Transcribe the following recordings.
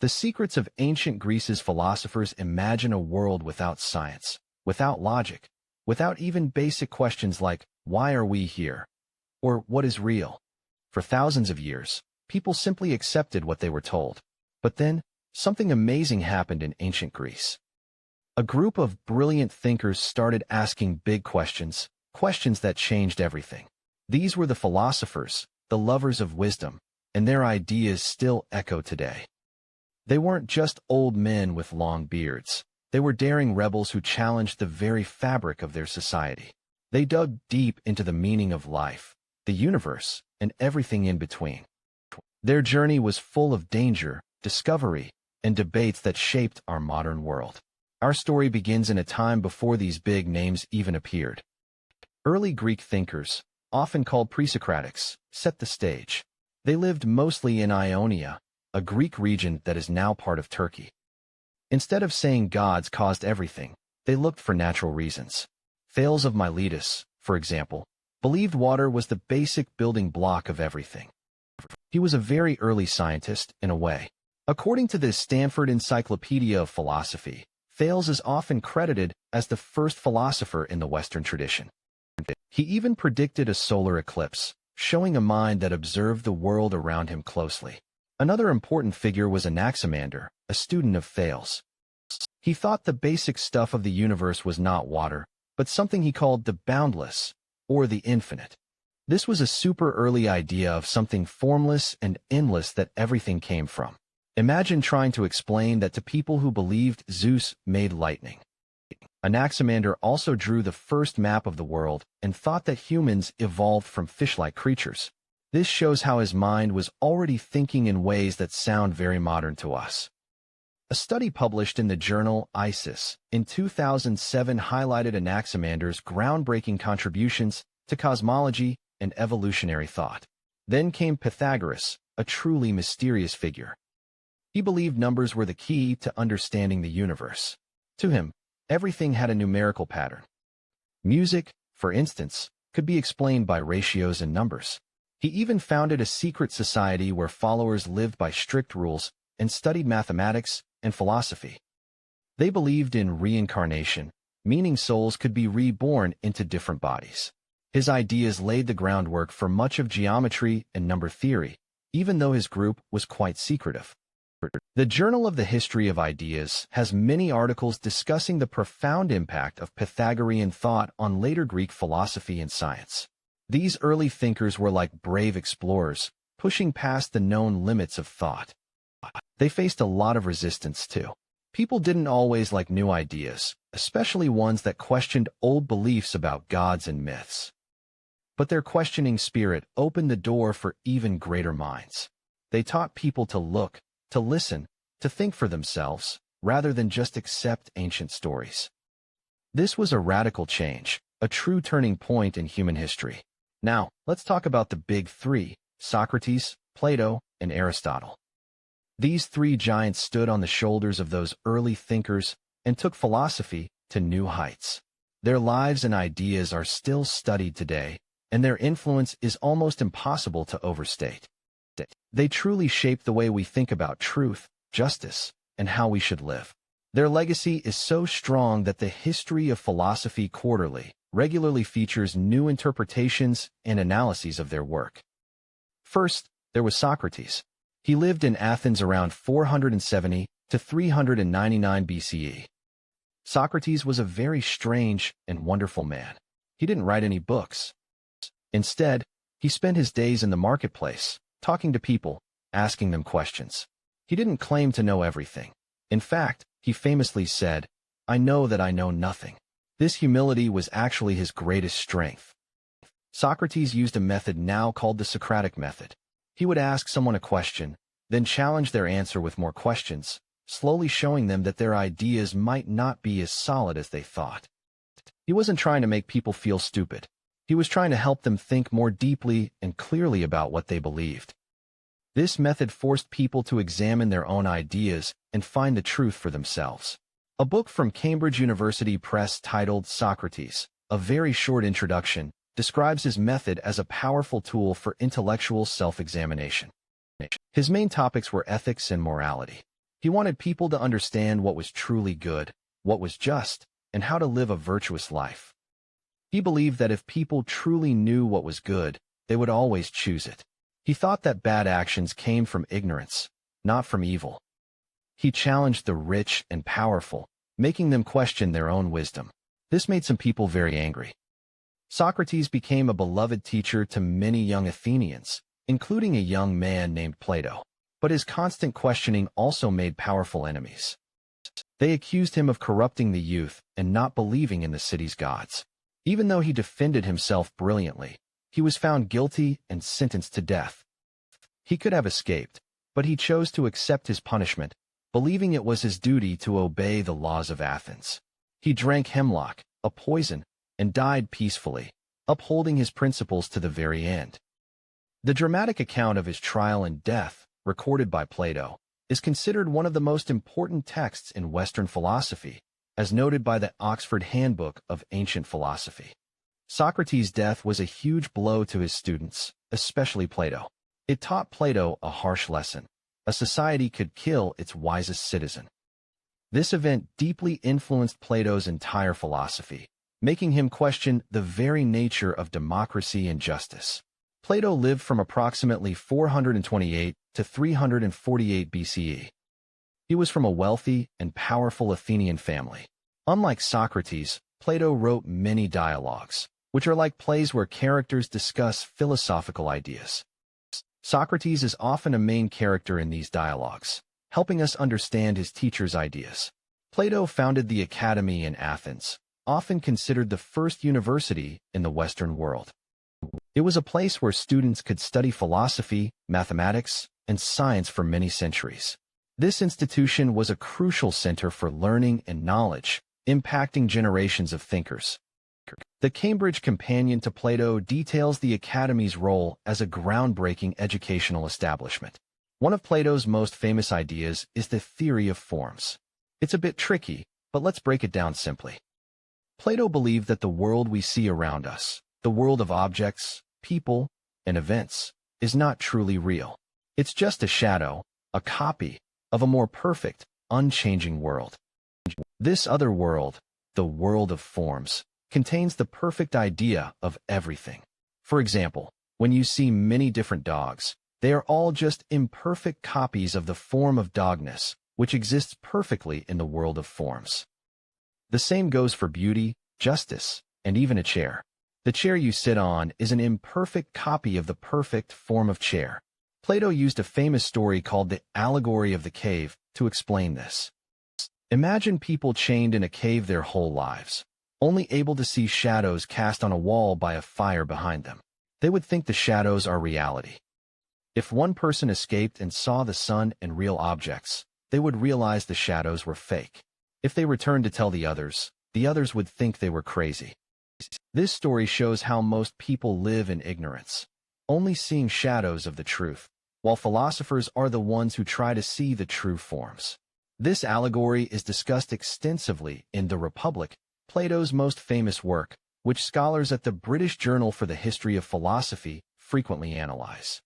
The secrets of ancient Greece's philosophers imagine a world without science, without logic, without even basic questions like, why are we here? Or what is real? For thousands of years, people simply accepted what they were told. But then, something amazing happened in ancient Greece. A group of brilliant thinkers started asking big questions, questions that changed everything. These were the philosophers, the lovers of wisdom, and their ideas still echo today. They weren't just old men with long beards. They were daring rebels who challenged the very fabric of their society. They dug deep into the meaning of life, the universe, and everything in between. Their journey was full of danger, discovery, and debates that shaped our modern world. Our story begins in a time before these big names even appeared. Early Greek thinkers, often called pre-Socratics, set the stage. They lived mostly in Ionia, a Greek region that is now part of Turkey. Instead of saying gods caused everything, they looked for natural reasons. Thales of Miletus, for example, believed water was the basic building block of everything. He was a very early scientist, in a way. According to the Stanford Encyclopedia of Philosophy, Thales is often credited as the first philosopher in the Western tradition. He even predicted a solar eclipse, showing a mind that observed the world around him closely. Another important figure was Anaximander, a student of Thales. He thought the basic stuff of the universe was not water, but something he called the boundless, or the infinite. This was a super early idea of something formless and endless that everything came from. Imagine trying to explain that to people who believed Zeus made lightning. Anaximander also drew the first map of the world and thought that humans evolved from fish-like creatures. This shows how his mind was already thinking in ways that sound very modern to us. A study published in the journal Isis in 2007 highlighted Anaximander's groundbreaking contributions to cosmology and evolutionary thought. Then came Pythagoras, a truly mysterious figure. He believed numbers were the key to understanding the universe. To him, everything had a numerical pattern. Music, for instance, could be explained by ratios and numbers. He even founded a secret society where followers lived by strict rules and studied mathematics and philosophy. They believed in reincarnation, meaning souls could be reborn into different bodies. His ideas laid the groundwork for much of geometry and number theory, even though his group was quite secretive. The Journal of the History of Ideas has many articles discussing the profound impact of Pythagorean thought on later Greek philosophy and science. These early thinkers were like brave explorers, pushing past the known limits of thought. They faced a lot of resistance, too. People didn't always like new ideas, especially ones that questioned old beliefs about gods and myths. But their questioning spirit opened the door for even greater minds. They taught people to look, to listen, to think for themselves, rather than just accept ancient stories. This was a radical change, a true turning point in human history. Now, let's talk about the big three: Socrates, Plato, and Aristotle. These three giants stood on the shoulders of those early thinkers and took philosophy to new heights. Their lives and ideas are still studied today, and their influence is almost impossible to overstate. They truly shape the way we think about truth, justice, and how we should live. Their legacy is so strong that the History of Philosophy Quarterly regularly features new interpretations and analyses of their work. First, there was Socrates. He lived in Athens around 470 to 399 BCE. Socrates was a very strange and wonderful man. He didn't write any books. Instead, he spent his days in the marketplace, talking to people, asking them questions. He didn't claim to know everything. In fact, he famously said, "I know that I know nothing." This humility was actually his greatest strength. Socrates used a method now called the Socratic method. He would ask someone a question, then challenge their answer with more questions, slowly showing them that their ideas might not be as solid as they thought. He wasn't trying to make people feel stupid. He was trying to help them think more deeply and clearly about what they believed. This method forced people to examine their own ideas and find the truth for themselves. A book from Cambridge University Press titled Socrates, A Very Short Introduction, describes his method as a powerful tool for intellectual self-examination. His main topics were ethics and morality. He wanted people to understand what was truly good, what was just, and how to live a virtuous life. He believed that if people truly knew what was good, they would always choose it. He thought that bad actions came from ignorance, not from evil. He challenged the rich and powerful, making them question their own wisdom. This made some people very angry. Socrates became a beloved teacher to many young Athenians, including a young man named Plato. But his constant questioning also made powerful enemies. They accused him of corrupting the youth and not believing in the city's gods. Even though he defended himself brilliantly, he was found guilty and sentenced to death. He could have escaped, but he chose to accept his punishment, believing it was his duty to obey the laws of Athens. He drank hemlock, a poison, and died peacefully, upholding his principles to the very end. The dramatic account of his trial and death, recorded by Plato, is considered one of the most important texts in Western philosophy, as noted by the Oxford Handbook of Ancient Philosophy. Socrates' death was a huge blow to his students, especially Plato. It taught Plato a harsh lesson. A society could kill its wisest citizen. This event deeply influenced Plato's entire philosophy, making him question the very nature of democracy and justice. Plato lived from approximately 428 to 348 BCE. He was from a wealthy and powerful Athenian family. Unlike Socrates, Plato wrote many dialogues, which are like plays where characters discuss philosophical ideas. Socrates is often a main character in these dialogues, helping us understand his teacher's ideas. Plato founded the Academy in Athens, often considered the first university in the Western world. It was a place where students could study philosophy, mathematics, and science for many centuries. This institution was a crucial center for learning and knowledge, impacting generations of thinkers. The Cambridge Companion to Plato details the Academy's role as a groundbreaking educational establishment. One of Plato's most famous ideas is the theory of forms. It's a bit tricky, but let's break it down simply. Plato believed that the world we see around us, the world of objects, people, and events, is not truly real. It's just a shadow, a copy, of a more perfect, unchanging world. This other world, the world of forms, contains the perfect idea of everything. For example, when you see many different dogs, they are all just imperfect copies of the form of dogness, which exists perfectly in the world of forms. The same goes for beauty, justice, and even a chair. The chair you sit on is an imperfect copy of the perfect form of chair. Plato used a famous story called the allegory of the cave to explain this. Imagine people chained in a cave their whole lives, only able to see shadows cast on a wall by a fire behind them. They would think the shadows are reality. If one person escaped and saw the sun and real objects, they would realize the shadows were fake. If they returned to tell the others would think they were crazy. This story shows how most people live in ignorance, only seeing shadows of the truth, while philosophers are the ones who try to see the true forms. This allegory is discussed extensively in The Republic, Plato's most famous work, which scholars at the British Journal for the History of Philosophy frequently analyze.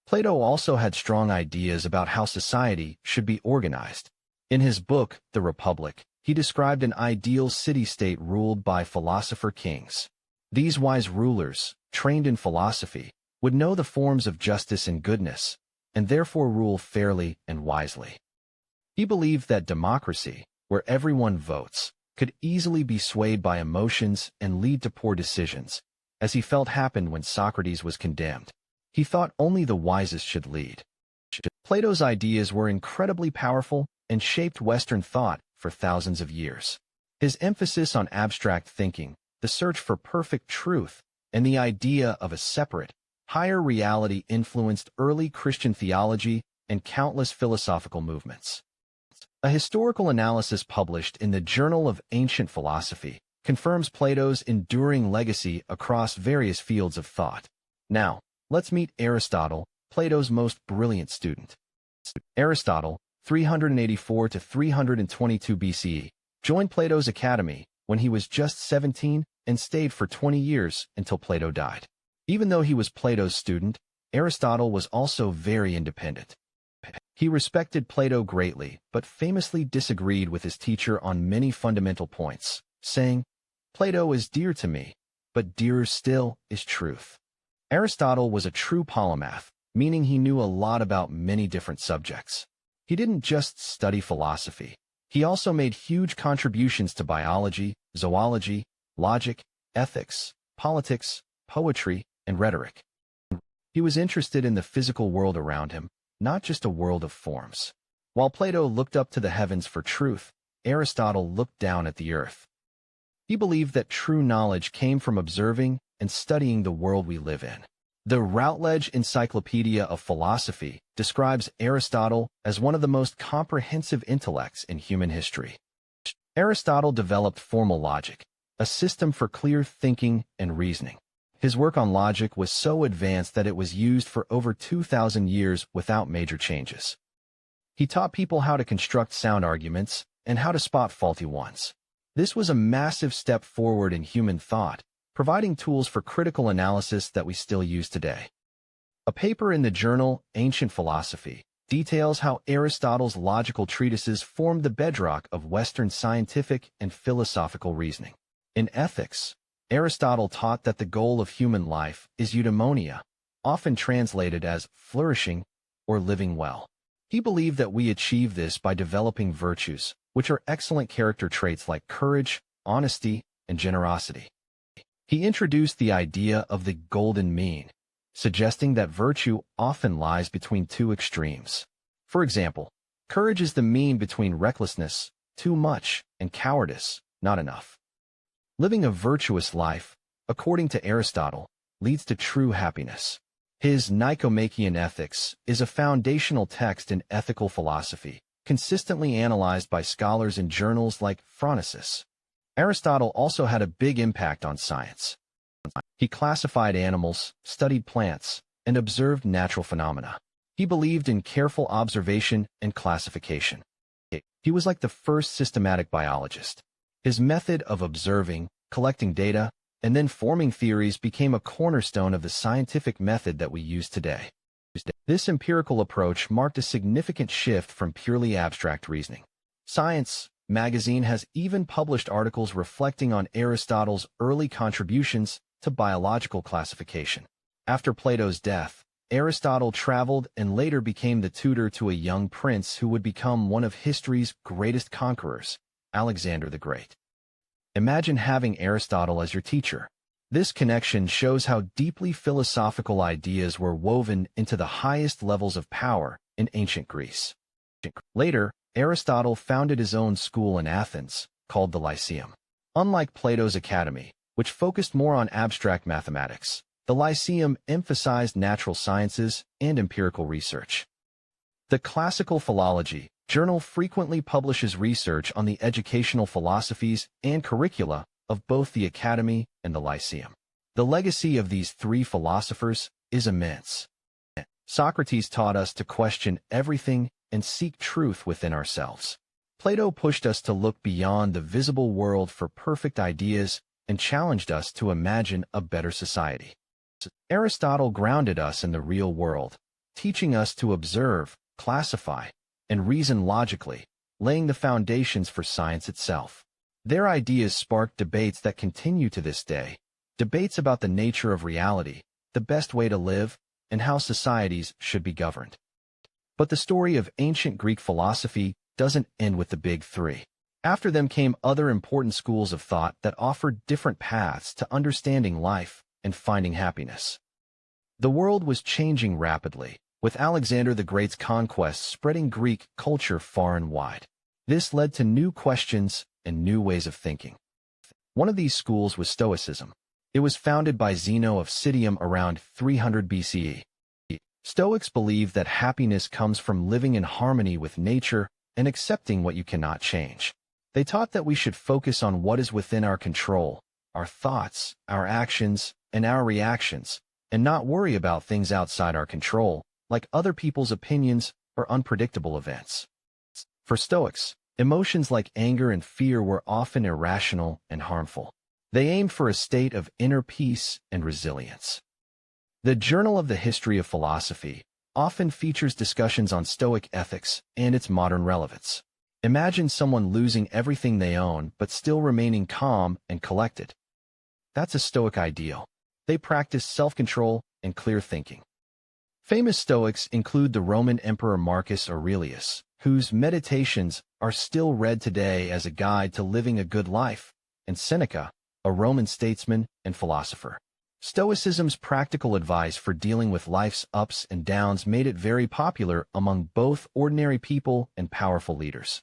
Plato also had strong ideas about how society should be organized. In his book, The Republic, he described an ideal city-state ruled by philosopher kings. These wise rulers, trained in philosophy, would know the forms of justice and goodness, and therefore rule fairly and wisely. He believed that democracy, where everyone votes, could easily be swayed by emotions and lead to poor decisions, as he felt happened when Socrates was condemned. He thought only the wisest should lead. Plato's ideas were incredibly powerful and shaped Western thought for thousands of years. His emphasis on abstract thinking, the search for perfect truth, and the idea of a separate, higher reality influenced early Christian theology and countless philosophical movements. A historical analysis published in the Journal of Ancient Philosophy confirms Plato's enduring legacy across various fields of thought. Now, let's meet Aristotle, Plato's most brilliant student. Aristotle, 384 to 322 BCE, joined Plato's academy when he was just 17 and stayed for 20 years until Plato died. Even though he was Plato's student, Aristotle was also very independent. He respected Plato greatly, but famously disagreed with his teacher on many fundamental points, saying, "Plato is dear to me, but dearer still is truth." Aristotle was a true polymath, meaning he knew a lot about many different subjects. He didn't just study philosophy. He also made huge contributions to biology, zoology, logic, ethics, politics, poetry, and rhetoric. He was interested in the physical world around him, not just a world of forms. While Plato looked up to the heavens for truth, Aristotle looked down at the earth. He believed that true knowledge came from observing and studying the world we live in. The Routledge Encyclopedia of Philosophy describes Aristotle as one of the most comprehensive intellects in human history. Aristotle developed formal logic, a system for clear thinking and reasoning. His work on logic was so advanced that it was used for over 2,000 years without major changes. He taught people how to construct sound arguments and how to spot faulty ones. This was a massive step forward in human thought, providing tools for critical analysis that we still use today. A paper in the journal Ancient Philosophy details how Aristotle's logical treatises formed the bedrock of Western scientific and philosophical reasoning. In ethics, Aristotle taught that the goal of human life is eudaimonia, often translated as flourishing or living well. He believed that we achieve this by developing virtues, which are excellent character traits like courage, honesty, and generosity. He introduced the idea of the golden mean, suggesting that virtue often lies between two extremes. For example, courage is the mean between recklessness, too much, and cowardice, not enough. Living a virtuous life, according to Aristotle, leads to true happiness. His Nicomachean Ethics is a foundational text in ethical philosophy, consistently analyzed by scholars in journals like Phronesis. Aristotle also had a big impact on science. He classified animals, studied plants, and observed natural phenomena. He believed in careful observation and classification. He was like the first systematic biologist. His method of observing, collecting data, and then forming theories became a cornerstone of the scientific method that we use today. This empirical approach marked a significant shift from purely abstract reasoning. Science magazine has even published articles reflecting on Aristotle's early contributions to biological classification. After Plato's death, Aristotle traveled and later became the tutor to a young prince who would become one of history's greatest conquerors, Alexander the Great. Imagine having Aristotle as your teacher. This connection shows how deeply philosophical ideas were woven into the highest levels of power in ancient Greece. Later, Aristotle founded his own school in Athens, called the Lyceum. Unlike Plato's Academy, which focused more on abstract mathematics, the Lyceum emphasized natural sciences and empirical research. The Classical Philology journal frequently publishes research on the educational philosophies and curricula of both the Academy and the Lyceum. The legacy of these three philosophers is immense. Socrates taught us to question everything and seek truth within ourselves. Plato pushed us to look beyond the visible world for perfect ideas and challenged us to imagine a better society. Aristotle grounded us in the real world, teaching us to observe, classify, and reason logically, laying the foundations for science itself. Their ideas sparked debates that continue to this day, debates about the nature of reality, the best way to live, and how societies should be governed. But the story of ancient Greek philosophy doesn't end with the big three. After them came other important schools of thought that offered different paths to understanding life and finding happiness. The world was changing rapidly, with Alexander the Great's conquests spreading Greek culture far and wide. This led to new questions and new ways of thinking. One of these schools was Stoicism. It was founded by Zeno of Citium around 300 BCE. Stoics believed that happiness comes from living in harmony with nature and accepting what you cannot change. They taught that we should focus on what is within our control, our thoughts, our actions, and our reactions, and not worry about things outside our control, like other people's opinions or unpredictable events. For Stoics, emotions like anger and fear were often irrational and harmful. They aimed for a state of inner peace and resilience. The Journal of the History of Philosophy often features discussions on Stoic ethics and its modern relevance. Imagine someone losing everything they own but still remaining calm and collected. That's a Stoic ideal. They practice self-control and clear thinking. Famous Stoics include the Roman Emperor Marcus Aurelius, whose Meditations are still read today as a guide to living a good life, and Seneca, a Roman statesman and philosopher. Stoicism's practical advice for dealing with life's ups and downs made it very popular among both ordinary people and powerful leaders.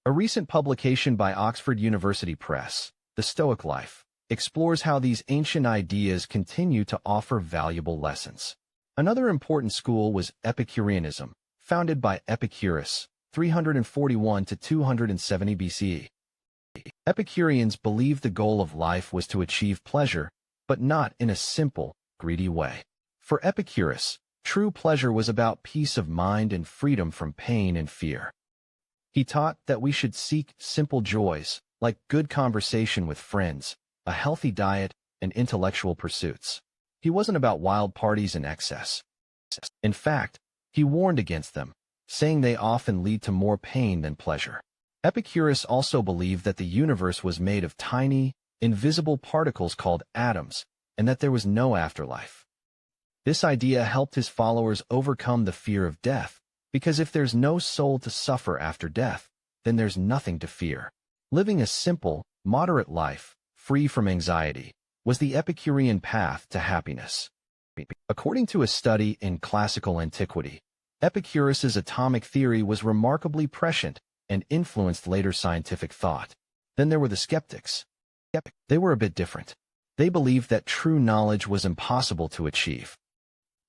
A recent publication by Oxford University Press, The Stoic Life, explores how these ancient ideas continue to offer valuable lessons. Another important school was Epicureanism, founded by Epicurus, 341 to 270 BCE. Epicureans believed the goal of life was to achieve pleasure, but not in a simple, greedy way. For Epicurus, true pleasure was about peace of mind and freedom from pain and fear. He taught that we should seek simple joys, like good conversation with friends, a healthy diet, and intellectual pursuits. He wasn't about wild parties and excess. In fact, he warned against them, saying they often lead to more pain than pleasure. Epicurus also believed that the universe was made of tiny, invisible particles called atoms, and that there was no afterlife. This idea helped his followers overcome the fear of death, because if there's no soul to suffer after death, then there's nothing to fear. Living a simple, moderate life, free from anxiety, was the Epicurean path to happiness. According to a study in classical antiquity, Epicurus's atomic theory was remarkably prescient and influenced later scientific thought. Then there were the skeptics. They were a bit different. They believed that true knowledge was impossible to achieve.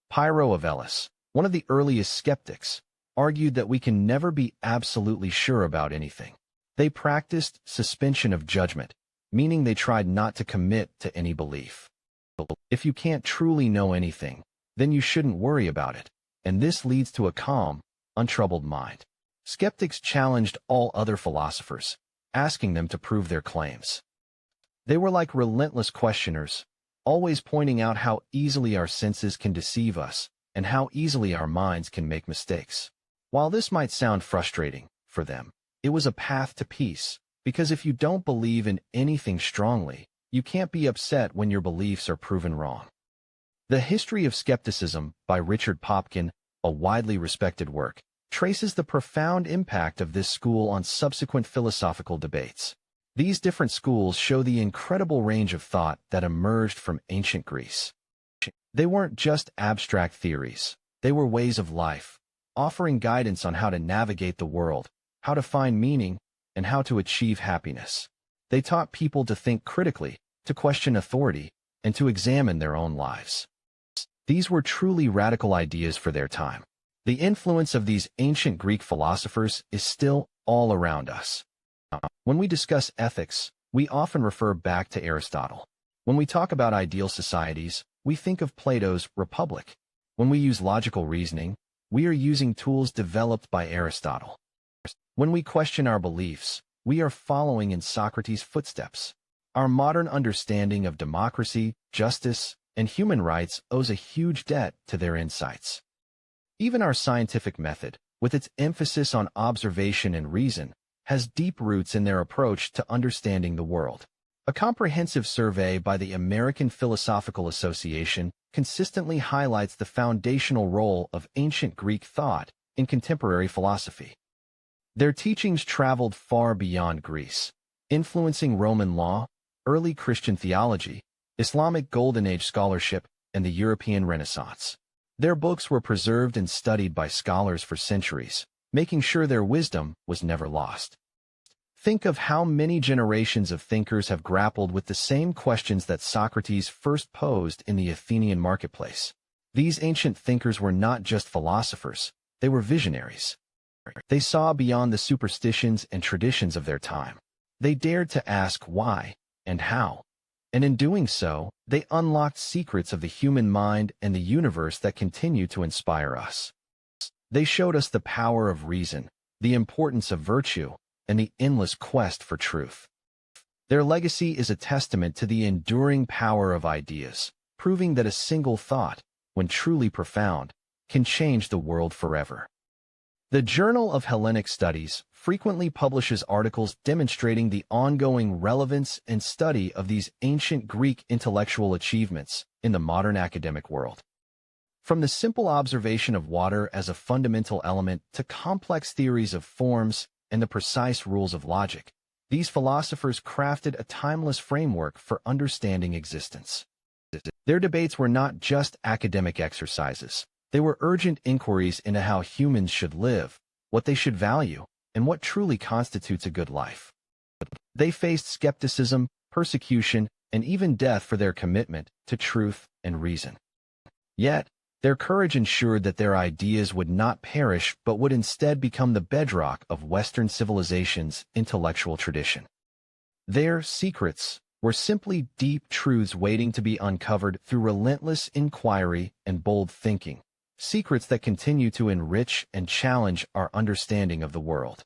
Pyrrho of Elis, one of the earliest skeptics, argued that we can never be absolutely sure about anything. They practiced suspension of judgment, meaning they tried not to commit to any belief. If you can't truly know anything, then you shouldn't worry about it, and this leads to a calm, untroubled mind. Skeptics challenged all other philosophers, asking them to prove their claims. They were like relentless questioners, always pointing out how easily our senses can deceive us and how easily our minds can make mistakes. While this might sound frustrating for them, it was a path to peace, because if you don't believe in anything strongly, you can't be upset when your beliefs are proven wrong. The History of Skepticism by Richard Popkin, a widely respected work, traces the profound impact of this school on subsequent philosophical debates. These different schools show the incredible range of thought that emerged from ancient Greece. They weren't just abstract theories, they were ways of life, offering guidance on how to navigate the world, how to find meaning, and how to achieve happiness. They taught people to think critically, to question authority, and to examine their own lives. These were truly radical ideas for their time. The influence of these ancient Greek philosophers is still all around us. When we discuss ethics, we often refer back to Aristotle. When we talk about ideal societies, we think of Plato's Republic. When we use logical reasoning, we are using tools developed by Aristotle. When we question our beliefs, we are following in Socrates' footsteps. Our modern understanding of democracy, justice, and human rights owes a huge debt to their insights. Even our scientific method, with its emphasis on observation and reason, has deep roots in their approach to understanding the world. A comprehensive survey by the American Philosophical Association consistently highlights the foundational role of ancient Greek thought in contemporary philosophy. Their teachings traveled far beyond Greece, influencing Roman law, early Christian theology, Islamic Golden Age scholarship, and the European Renaissance. Their books were preserved and studied by scholars for centuries, making sure their wisdom was never lost. Think of how many generations of thinkers have grappled with the same questions that Socrates first posed in the Athenian marketplace. These ancient thinkers were not just philosophers, they were visionaries. They saw beyond the superstitions and traditions of their time. They dared to ask why and how, and in doing so, they unlocked secrets of the human mind and the universe that continue to inspire us. They showed us the power of reason, the importance of virtue, and the endless quest for truth. Their legacy is a testament to the enduring power of ideas, proving that a single thought, when truly profound, can change the world forever. The Journal of Hellenic Studies frequently publishes articles demonstrating the ongoing relevance and study of these ancient Greek intellectual achievements in the modern academic world. From the simple observation of water as a fundamental element to complex theories of forms and the precise rules of logic, these philosophers crafted a timeless framework for understanding existence. Their debates were not just academic exercises. They were urgent inquiries into how humans should live, what they should value, and what truly constitutes a good life. They faced skepticism, persecution, and even death for their commitment to truth and reason. Yet, their courage ensured that their ideas would not perish but would instead become the bedrock of Western civilization's intellectual tradition. Their secrets were simply deep truths waiting to be uncovered through relentless inquiry and bold thinking, secrets that continue to enrich and challenge our understanding of the world.